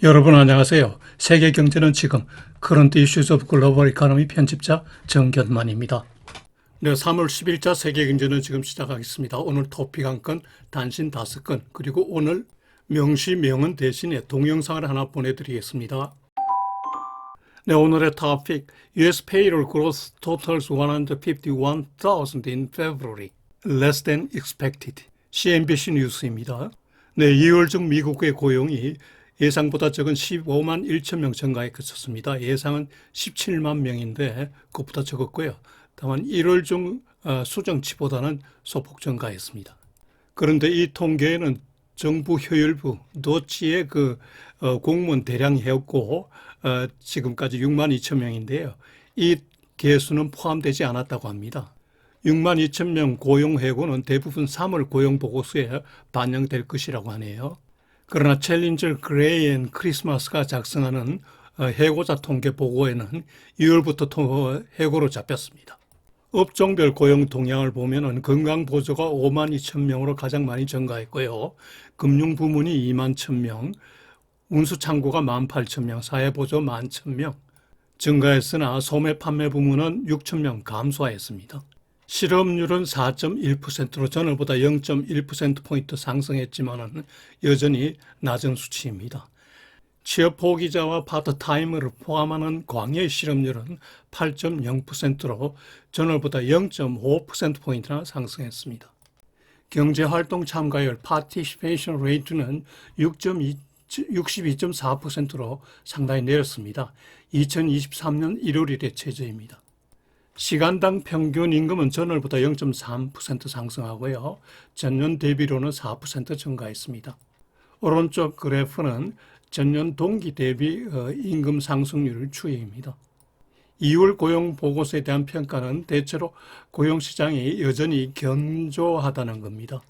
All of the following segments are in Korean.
여러분 안녕하세요. 세계 경제는 지금 커런트 이슈즈 오브 글로벌 이코노미 편집자 정견만입니다. 네, 3월 10일자 세계 경제는 지금 시작하겠습니다. 오늘 토픽 한 건, 단신 5건, 그리고 오늘 명시 명언 대신에 동영상을 하나 보내드리겠습니다. 네, 오늘의 토픽, US payroll growth totals 151,000 in February, less than expected. CNBC 뉴스입니다. 네, 2월 중 미국의 고용이 예상보다 적은 15만 1천 명 증가에 그쳤습니다. 예상은 17만 명인데 그것보다 적었고요. 다만 1월 중 수정치보다는 소폭 증가했습니다. 그런데 이 통계에는 정부 효율부 노치의 공무원 대량해였고 지금까지 6만 2천 명인데요. 이 개수는 포함되지 않았다고 합니다. 6만 2천 명 고용 해고는 대부분 3월 고용 보고서에 반영될 것이라고 하네요. 그러나 챌린저 그레이 앤 크리스마스가 작성하는 해고자 통계 보고에는 2월부터 해고로 잡혔습니다. 업종별 고용 동향을 보면은 건강보조가 5만 2천 명으로 가장 많이 증가했고요. 금융 부문이 2만 1천 명, 운수창고가 1만 8천 명, 사회보조 1만 1천 명 증가했으나 소매 판매 부문은 6천 명 감소했습니다. 실업률은 4.1%로 전월보다 0.1%포인트 상승했지만 여전히 낮은 수치입니다. 취업 포기자와 파트타임을 포함하는 광의 실업률은 8.0%로 전월보다 0.5%포인트나 상승했습니다. 경제활동 참가율 participation rate는 62.4%로 상당히 내렸습니다. 2023년 1월 이래 최저입니다. 시간당 평균 임금은 전월보다 0.3% 상승하고요. 전년 대비로는 4% 증가했습니다. 오른쪽 그래프는 전년 동기 대비 임금 상승률 추이입니다. 2월 고용 보고서에 대한 평가는 대체로 고용시장이 여전히 견조하다는 겁니다.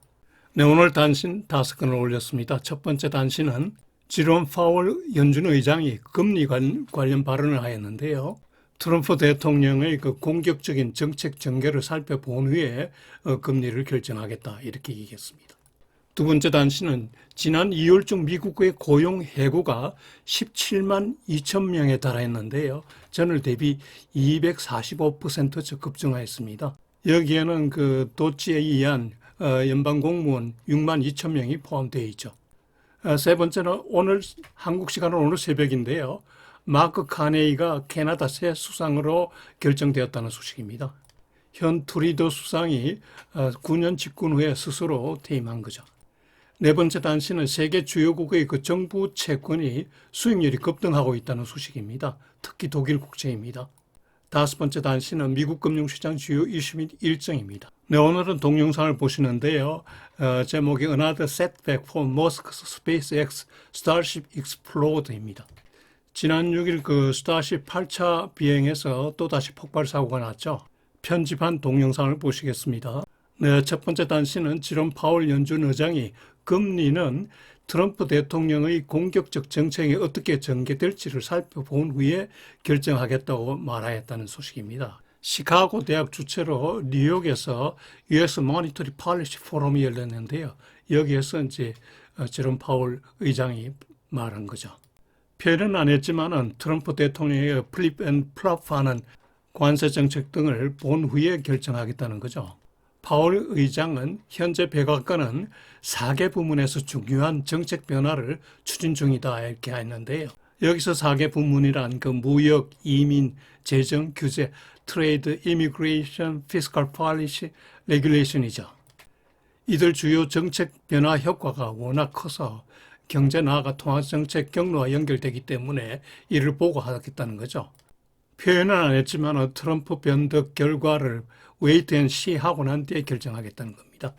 네, 오늘 단신 5건을 올렸습니다. 첫 번째 단신은 지롬 파월 연준 의장이 금리 관련 발언을 하였는데요. 트럼프 대통령의 공격적인 정책 전개를 살펴본 후에 금리를 결정하겠다 이렇게 얘기했습니다. 두 번째 단신은 지난 2월 중 미국의 고용 해고가 17만 2천 명에 달했는데요. 전월 대비 245% 급증하였습니다. 여기에는 도치에 의한 연방 공무원 6만 2천 명이 포함되어 있죠. 세 번째는 오늘 한국 시간은 오늘 새벽인데요. 마크 카네이가 캐나다 새 수상으로 결정되었다는 소식입니다. 현 트루도 수상이 9년 집권 후에 스스로 퇴임한 거죠. 네 번째 단신은 세계 주요국의 정부 채권이 수익률이 급등하고 있다는 소식입니다. 특히 독일 국채입니다. 다섯 번째 단신은 미국 금융시장 주요 이슈 및 일정입니다. 네, 오늘은 동영상을 보시는데요. 제목이 Another Setback for Musk's SpaceX Starship Explode입니다. 지난 6일 스타쉽 8차 비행에서 또다시 폭발 사고가 났죠. 편집한 동영상을 보시겠습니다. 네, 첫 번째 단신은 지롬 파월 연준 의장이 금리는 트럼프 대통령의 공격적 정책이 어떻게 전개될지를 살펴본 후에 결정하겠다고 말하였다는 소식입니다. 시카고 대학 주최로 뉴욕에서 US Monetary Policy 포럼이 열렸는데요. 여기에서 이제 지롬 파월 의장이 말한 거죠. 표현은 안 했지만은 트럼프 대통령의 플립 앤 플롭하는 관세 정책 등을 본 후에 결정하겠다는 거죠. 파월 의장은 현재 백악관은 4개 부문에서 중요한 정책 변화를 추진 중이다 이렇게 했는데요. 여기서 4개 부문이란 무역, 이민, 재정, 규제, 트레이드, 이미그레이션, 피스컬 폴리시, 레귤레이션이죠. 이들 주요 정책 변화 효과가 워낙 커서 경제 나아가 통화정책 경로와 연결되기 때문에 이를 보고하겠다는 거죠. 표현은 안 했지만 트럼프 변덕 결과를 웨이트 앤 시 하고 난 뒤에 결정하겠다는 겁니다.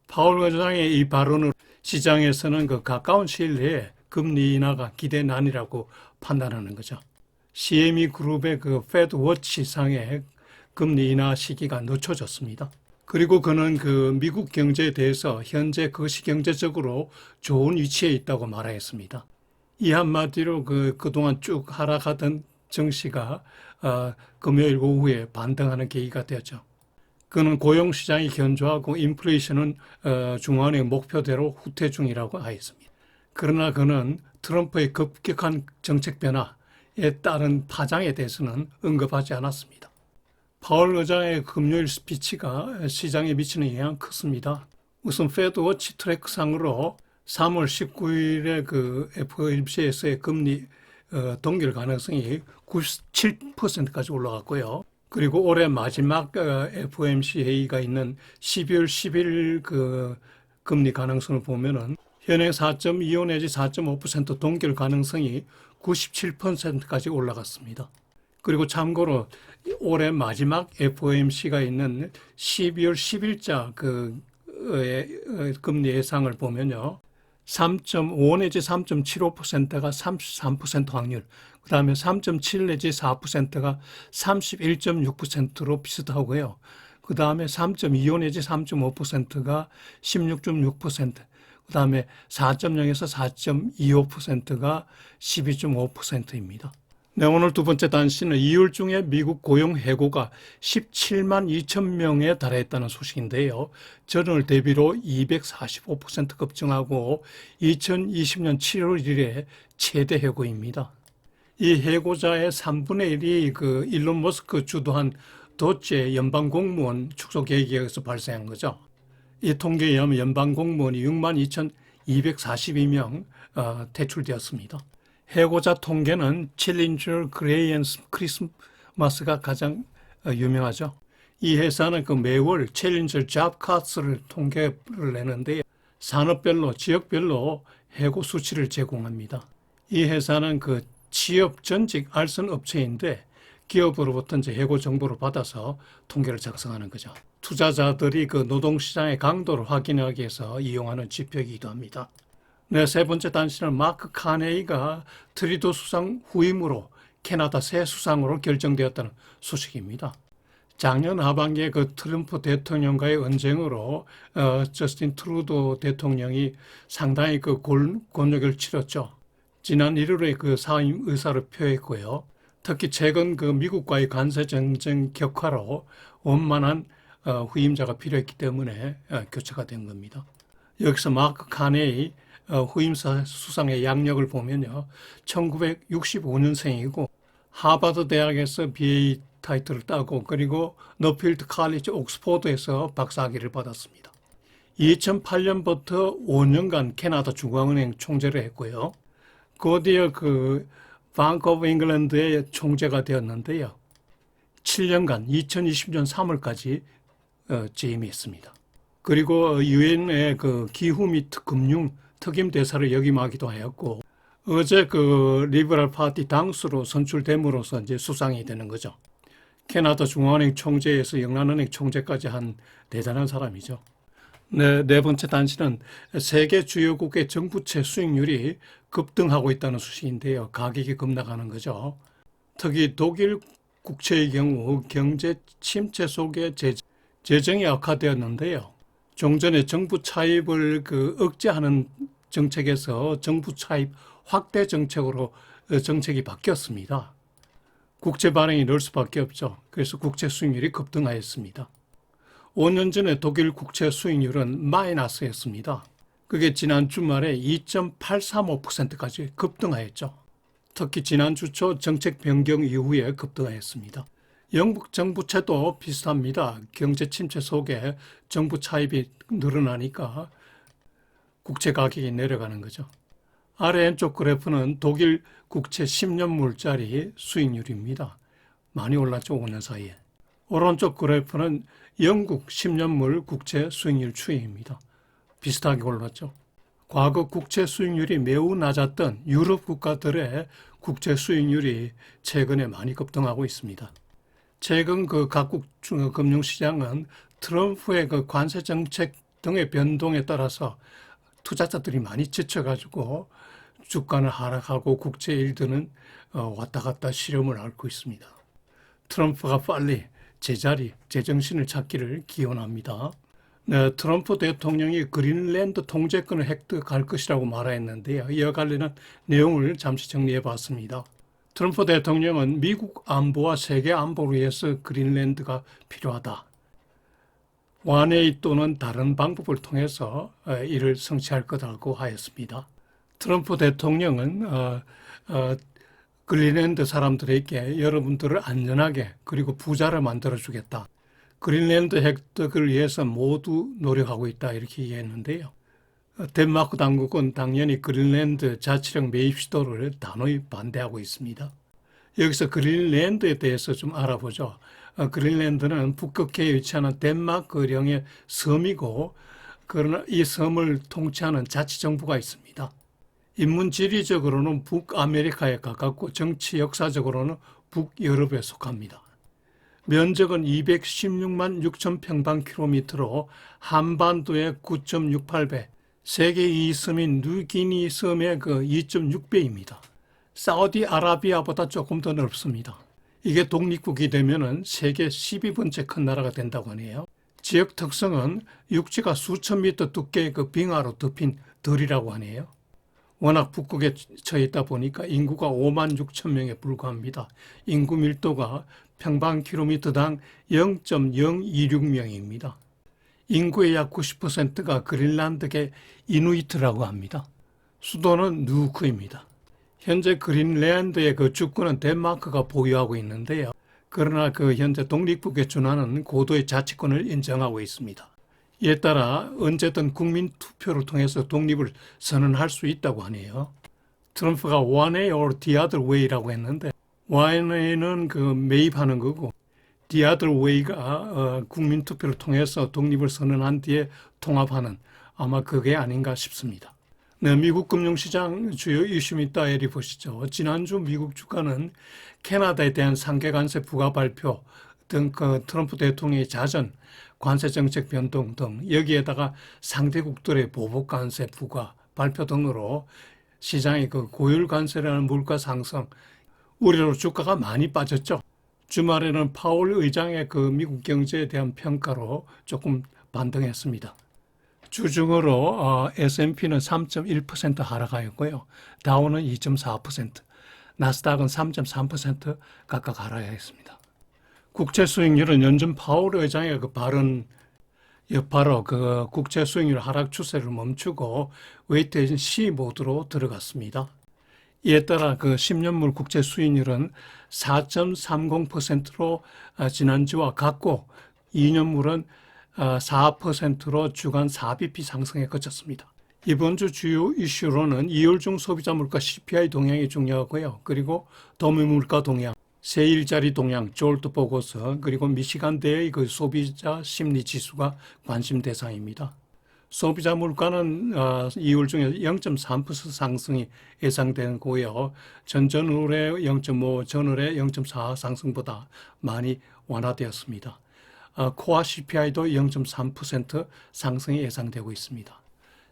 파월 의장의 이 발언을 시장에서는 가까운 시일 내에 금리 인하가 기대난이라고 판단하는 거죠. CME 그룹의 페드 워치 상에 금리 인하 시기가 늦춰졌습니다. 그리고 그는 미국 경제에 대해서 현재 거시경제적으로 좋은 위치에 있다고 말하였습니다. 이 한마디로 그동안 쭉 하락하던 증시가 금요일 오후에 반등하는 계기가 되었죠. 그는 고용시장이 견조하고 인플레이션은 중앙의 목표대로 후퇴 중이라고 하였습니다. 그러나 그는 트럼프의 급격한 정책 변화에 따른 파장에 대해서는 언급하지 않았습니다. 파월 의장의 금요일 스피치가 시장에 미치는 영향은 컸습니다. 우선 페드워치 트랙상으로 3월 19일에 그 FOMC에서의 금리 동결 가능성이 97%까지 올라갔고요. 그리고 올해 마지막 FOMC 회의가 있는 12월 10일 그 금리 가능성을 보면은 현행 4.25 내지 4.5% 동결 가능성이 97%까지 올라갔습니다. 그리고 참고로 올해 마지막 FOMC가 있는 12월 10일자 그 금리 예상을 보면요. 3.5 내지 3.75%가 33% 확률, 그 다음에 3.7 내지 4%가 31.6%로 비슷하고요. 그 다음에 3.25 내지 3.5%가 16.6%, 그 다음에 4.0에서 4.25%가 12.5%입니다. 네, 오늘 두 번째 단시는 2월 중에 미국 고용 해고가 17만 2천 명에 달했다는 소식인데요. 전월 대비로 245% 급증하고 2020년 7월 1일에 최대 해고입니다. 이 해고자의 3분의 1이 그 일론 머스크 주도한 도체 연방 공무원 축소 계획에서 발생한 거죠. 이 통계에 의하면 연방 공무원이 6만 2,242명 퇴출되었습니다. 해고자 통계는 챌린저 그레이언스 크리스마스가 가장 유명하죠. 이 회사는 그 매월 챌린저 잡카스를 통계를 내는데 산업별로 지역별로 해고 수치를 제공합니다. 이 회사는 그 취업 전직 알선 업체인데 기업으로부터 이제 해고 정보를 받아서 통계를 작성하는 거죠. 투자자들이 그 노동시장의 강도를 확인하기 위해서 이용하는 지표이기도 합니다. 네, 세 번째 단시는 마크 카네이가 트리도 수상 후임으로 캐나다 새 수상으로 결정되었다는 소식입니다. 작년 하반기에 그 트럼프 대통령과의 언쟁으로 저스틴 트루도 대통령이 상당히 그 곤욕을 치렀죠. 지난 1월에 그 사임 의사를 표했고요. 특히 최근 그 미국과의 관세 전쟁 격화로 원만한 후임자가 필요했기 때문에 교체가 된 겁니다. 여기서 마크 카네이 후임 수상의 양력을 보면요. 1965년생이고 하버드 대학에서 BA 타이틀을 따고 그리고 너필드 칼리지 옥스포드에서 박사학위를 받았습니다. 2008년부터 5년간 캐나다 중앙은행 총재를 했고요. 그 뒤에 그 방크 오브 잉글랜드의 총재가 되었는데요. 7년간 2020년 3월까지 재임했습니다. 그리고 유엔의 그 기후 및 금융 특임 대사를 역임하기도 하였고 어제 그 리버럴 파티 당수로 선출됨으로써 이제 수상이 되는 거죠. 캐나다 중앙은행 총재에서 영란은행 총재까지 한 대단한 사람이죠. 네 번째 단시는 세계 주요국의 정부채 수익률이 급등하고 있다는 소식인데요. 가격이 급락하는 거죠. 특히 독일 국채의 경우 경제 침체 속에 재정이 악화되었는데요. 종전에 정부 차입을 그 억제하는 정책에서 정부 차입 확대 정책으로 정책이 바뀌었습니다. 국채 발행이 늘 수밖에 없죠. 그래서 국채 수익률이 급등하였습니다. 5년 전에 독일 국채 수익률은 마이너스였습니다. 그게 지난 주말에 2.835%까지 급등하였죠. 특히 지난주 초 정책 변경 이후에 급등하였습니다. 영국 정부채도 비슷합니다. 경제 침체 속에 정부 차입이 늘어나니까 국채 가격이 내려가는 거죠. 아래 왼쪽 그래프는 독일 국채 10년물짜리 수익률입니다. 많이 올랐죠, 5년 사이에. 오른쪽 그래프는 영국 10년물 국채 수익률 추이입니다. 비슷하게 올랐죠. 과거 국채 수익률이 매우 낮았던 유럽 국가들의 국채 수익률이 최근에 많이 급등하고 있습니다. 최근 그 각국 금융시장은 트럼프의 그 관세 정책 등의 변동에 따라서 투자자들이 많이 지쳐가지고 주가는 하락하고 국채 일드는 왔다 갔다 시름을 앓고 있습니다. 트럼프가 빨리 제자리, 제정신을 찾기를 기원합니다. 네, 트럼프 대통령이 그린랜드 통제권을 획득할 것이라고 말했는데요. 이와 관련한 내용을 잠시 정리해 봤습니다. 트럼프 대통령은 미국 안보와 세계 안보를 위해서 그린랜드가 필요하다. 완화 또는 다른 방법을 통해서 이를 성취할 거라고 하였습니다. 트럼프 대통령은 그린랜드 사람들에게 여러분들을 안전하게 그리고 부자를 만들어주겠다. 그린랜드 획득을 위해서 모두 노력하고 있다. 이렇게 얘기했는데요. 덴마크 당국은 당연히 그린랜드 자치령 매입 시도를 단호히 반대하고 있습니다. 여기서 그린랜드에 대해서 좀 알아보죠. 그린랜드는 북극해에 위치하는 덴마크령의 섬이고, 그러나 이 섬을 통치하는 자치정부가 있습니다. 인문 지리적으로는 북아메리카에 가깝고 정치 역사적으로는 북유럽에 속합니다. 면적은 216만 6천 평방킬로미터로 한반도의 9.68배, 세계 2섬인 뉴기니 섬의 그 2.6배입니다. 사우디아라비아보다 조금 더 넓습니다. 이게 독립국이 되면은 세계 12번째 큰 나라가 된다고 하네요. 지역 특성은 육지가 수천 미터 두께의 그 빙하로 덮인 들이라고 하네요. 워낙 북극에 처해 있다 보니까 인구가 5만 6천 명에 불과합니다. 인구 밀도가 평방킬로미터당 0.026명입니다. 인구의 약 90%가 그린란드계 이누이트라고 합니다. 수도는 누크입니다. 현재 그린란드의 그 주권은 덴마크가 보유하고 있는데요. 그러나 그 현재 독립국에 준하는 고도의 자치권을 인정하고 있습니다. 이에 따라 언제든 국민 투표를 통해서 독립을 선언할 수 있다고 하네요. 트럼프가 one way or the other way라고 했는데, one way는 그 매입하는 거고, the other way가 국민 투표를 통해서 독립을 선언한 뒤에 통합하는, 아마 그게 아닌가 싶습니다. 네, 미국 금융시장 주요 이슈 밑다에리 보시죠. 지난주 미국 주가는 캐나다에 대한 상계 관세 부과 발표 등 그 트럼프 대통령의 자전, 관세 정책 변동 등 여기에다가 상대국들의 보복 관세 부과 발표 등으로 시장의 그 고율 관세라는 물가 상승 우려로 주가가 많이 빠졌죠. 주말에는 파월 의장의 그 미국 경제에 대한 평가로 조금 반등했습니다. 주중으로 S&P는 3.1% 하락하였고요. 다우는 2.4%, 나스닥은 3.3% 각각 하락했습니다. 국채 수익률은 연준 파월 의장의 그 발언 여파로 그 국채 수익률 하락 추세를 멈추고 웨이트해진 C 모드로 들어갔습니다. 이에 따라 그 10년물 국채 수익률은 4.30%로 지난주와 같고 2년물은 4%로 주간 4bp 상승에 그쳤습니다. 이번 주 주요 이슈로는 2월 중 소비자 물가 CPI 동향이 중요하고요. 그리고 도매 물가 동향, 세일자리 동향, 졸트 보고서, 그리고 미시간대의 그 소비자 심리 지수가 관심 대상입니다. 소비자 물가는 2월 중에 0.3% 상승이 예상되고요. 전월에 0.5, 전월에 0.4 상승보다 많이 완화되었습니다. 코어 CPI도 0.3% 상승이 예상되고 있습니다.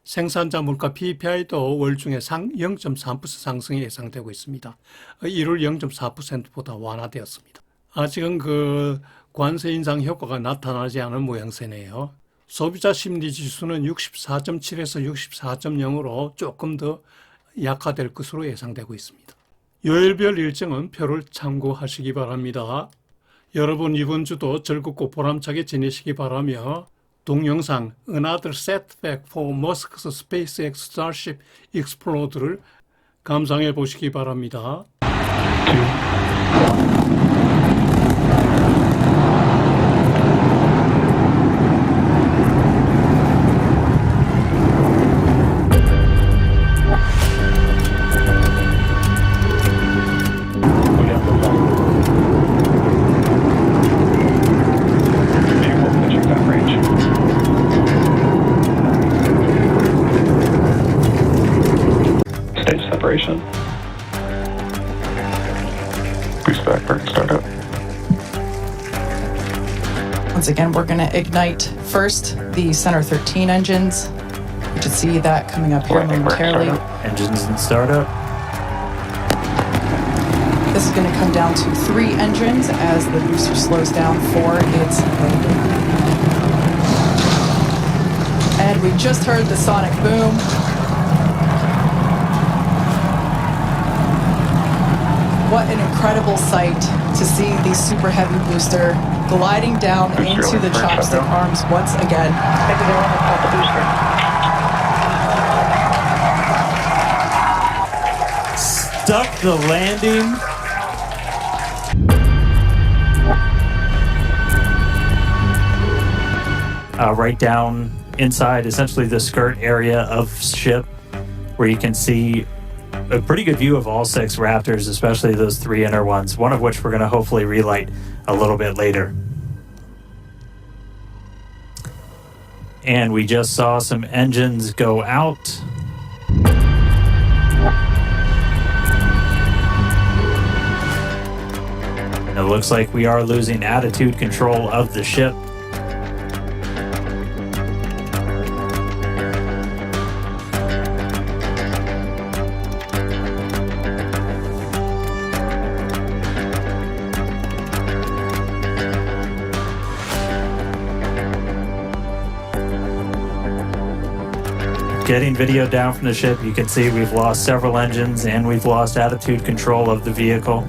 생산자 물가 PPI도 월 중에 0.3% 상승이 예상되고 있습니다. 1월 0.4%보다 완화되었습니다. 아직은 그 관세 인상 효과가 나타나지 않은 모양새네요. 소비자 심리 지수는 64.7에서 64.0으로 조금 더 약화될 것으로 예상되고 있습니다. 요일별 일정은 표를 참고하시기 바랍니다. 여러분 이번 주도 즐겁고 보람차게 지내시기 바라며 동영상 Another Setback for Musk's SpaceX Starship Exploder를 감상해 보시기 바랍니다. Separation. Boost back, burn startup. Once again, we're going to ignite first the Center 13 engines. You should see that coming up here momentarily. Engines and startup. This is going to come down to 3 engines as the booster slows down for its landing. And we just heard the sonic boom. What an incredible sight to see the Super Heavy booster gliding down into the chopstick arms once again. stuck the landing. Right down inside essentially the skirt area of ship, where you can see a pretty good view of all 6 Raptors, especially those 3 inner ones, one of which we're going to hopefully relight a little bit later. And we just saw some engines go out. It looks like we are losing attitude control of the ship. Getting video down from the ship, you can see we've lost several engines and we've lost attitude control of the vehicle.